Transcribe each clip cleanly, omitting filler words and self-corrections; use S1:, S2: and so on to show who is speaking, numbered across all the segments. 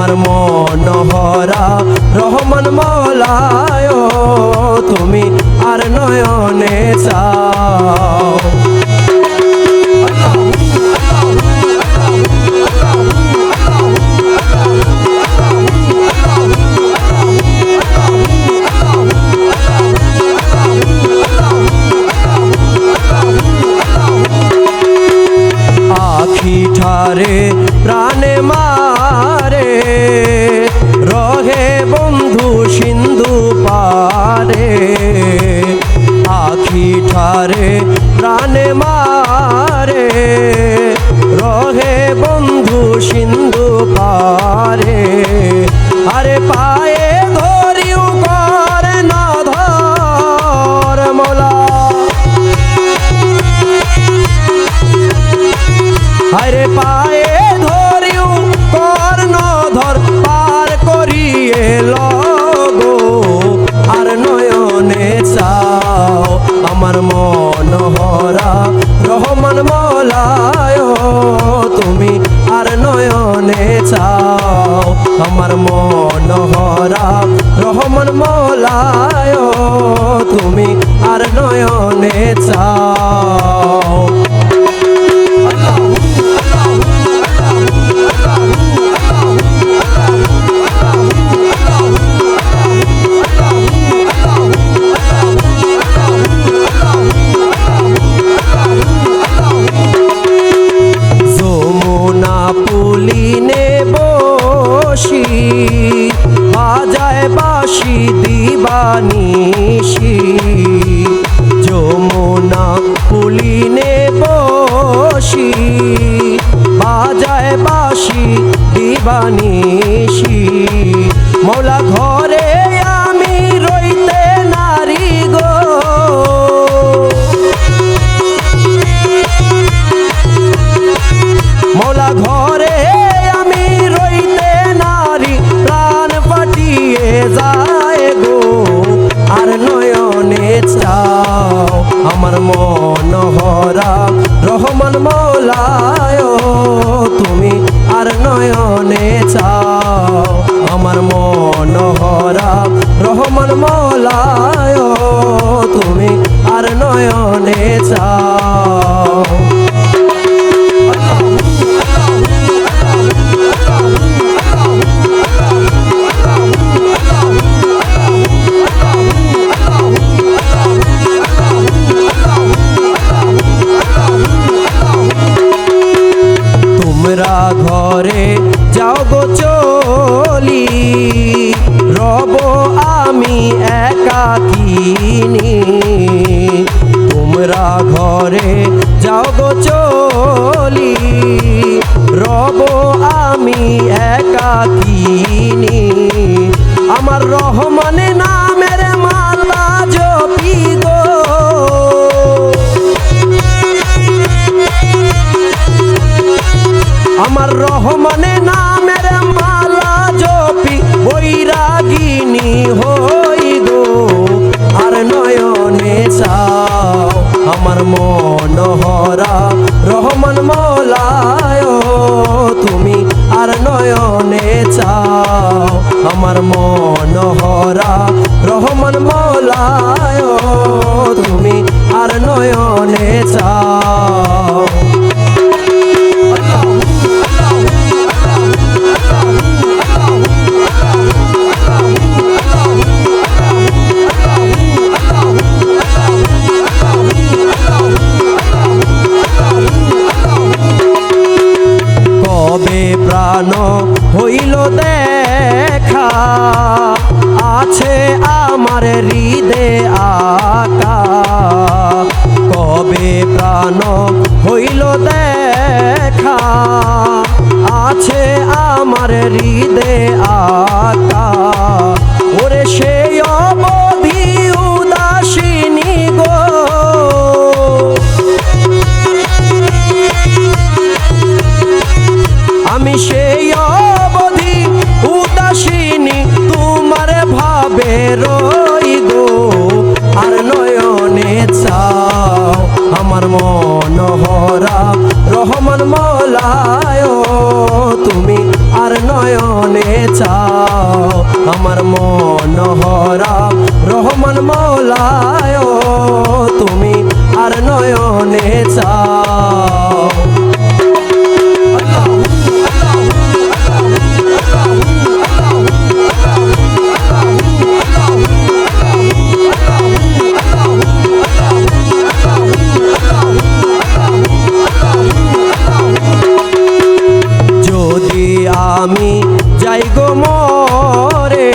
S1: আমার মনোহরা রহমান মৌলায় তুমি আর নয়নে চাও। আখি ঠারে প্রাণে মারে রহে বন্ধু সিন্ধু পারে। আখি ঠারে প্রাণে মারে রহে বন্ধু সিন্ধু পারে। আরে পায়ে ধরিও করে না ধর মৌলা, আরে পায়ে ধরিও কর্ণ ধর পার করিয়ে লগো আর নয়নে চাও। আমার মনোহরা রহমান মৌলায় তুমি আর নয়নে চাও। আমার মনোহরা রহমান মৌলায় তুমি আর নয়নে চাও। যমুনা পুলিনে বসি বাজায় বাঁশি দিবানিশি। যমুনা পুলিনে বসি বাজায় বাঁশি দিবানিশি। মৌলা ঘরে আমি রইতে নারী গো, মৌলা ঘরে আমি রইতে নারী প্রাণ ফাটিয়ে যায় গো আর নয়নে চাও। আমার মনোহরা রহমান মৌলায় তুমি আর নয়নে চাও। আমার মনোহরা রহমান মৌলায় তুমি আর নয়নে চাও। তোমরা ঘরে যাও গো চলি রব আমি একাকিনী। তোমরা ঘরে যাও গো চলি রব আমি একাকিনী। আমার রহমানে নামের মালা জপি গো, আমার রহমানে নামের মালা জপি বৈরাগিনী হই গো আর নয়নে চাও। আমার মনোহরা রহমান মৌলায় তুমি আর নয়নে চাও। আমার মনোহরা রহমান মৌলায় তুমি আর নয়নে চাও। কবে প্রাণ হইল দেখা আছে আমার হৃদে আকা। কবে প্রাণ হইল দেখা আছে আমার হৃদে আকা। ওরে সেই অবধি উদাসিনী গো, আমি সেই অবধি উদাসিনী তোমার ভাবে রই গো আর নয়নে চাও। আমার মনোহরা রহমান মৌলায় তুমি আর আর নয়নে চাও আমার মনোহরা রহমান মৌলায় তুমি আর নয়নে চাও যদি আমি যাই গো মরে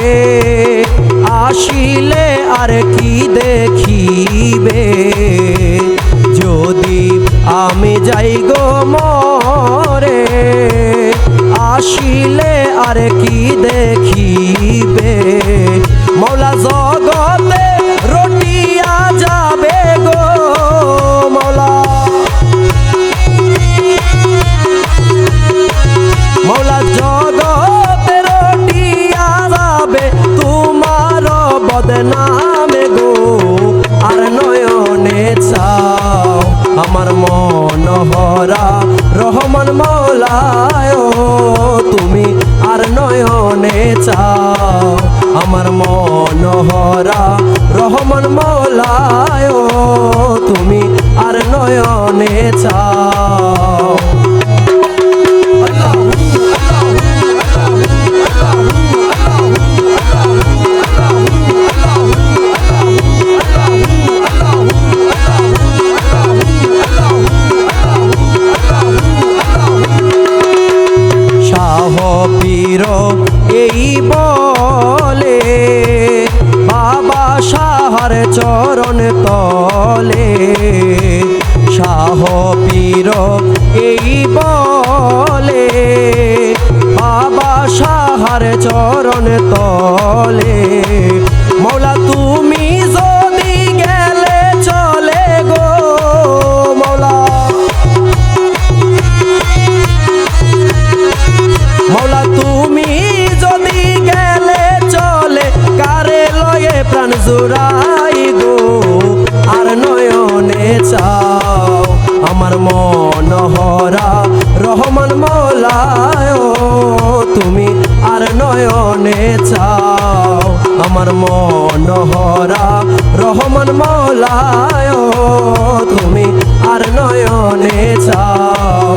S1: আসিলে আর কি দেখিবে যদি আমি যাই গো মরে আসিলে আর কি দেখিবে মৌলা জগতে রটিয়া যাবে গো মৌলা মৌলা জগতে রটিয়া যাবে তোমার বদনামে গো আর নয়নে চাও আমার মনোহরা রহমান মৌলায় তুমি আর নয়নে চাও আমার মনোহরা রহমান মৌলায় তুমি আর নয়নে চাও পীর এই বলে বাবা শাহর চরণ তলে শাহ পীর এই বলে বাবা শাহর চরণ তলে মৌলা তুমি যদি গেলে চলে গো মৌলা মৌলা তুমি যদি গেলে চলে কারে লয়ে প্রাণ জুড়াই গো আর নয়নে চাও আমার মনোহরা রহমান মৌলায় তুমি আর নয়নে চাও আমার মনোহরা রহমান মৌলায় তুমি আর নয়নে চাও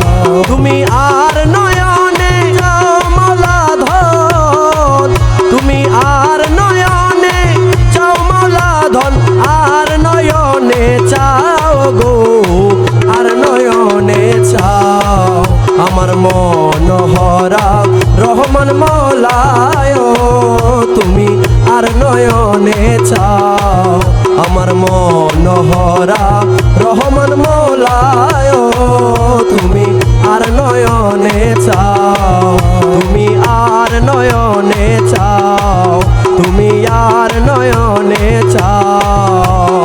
S1: তুমি আর নয়নে চাও মৌলা ধন তুমি আর নয়নে চাও মৌলা ধন আর নয়নে চাও গো আর নয়নে চাও আমার মনোহরা রহমান মৌলায় তুমি আর নয়নে চাও আমার মনোহরা রহমান মৌলায় তুমি আর নয়নে চাও তুমি আর নয়নে চাও তুমি আর নয়নে চাও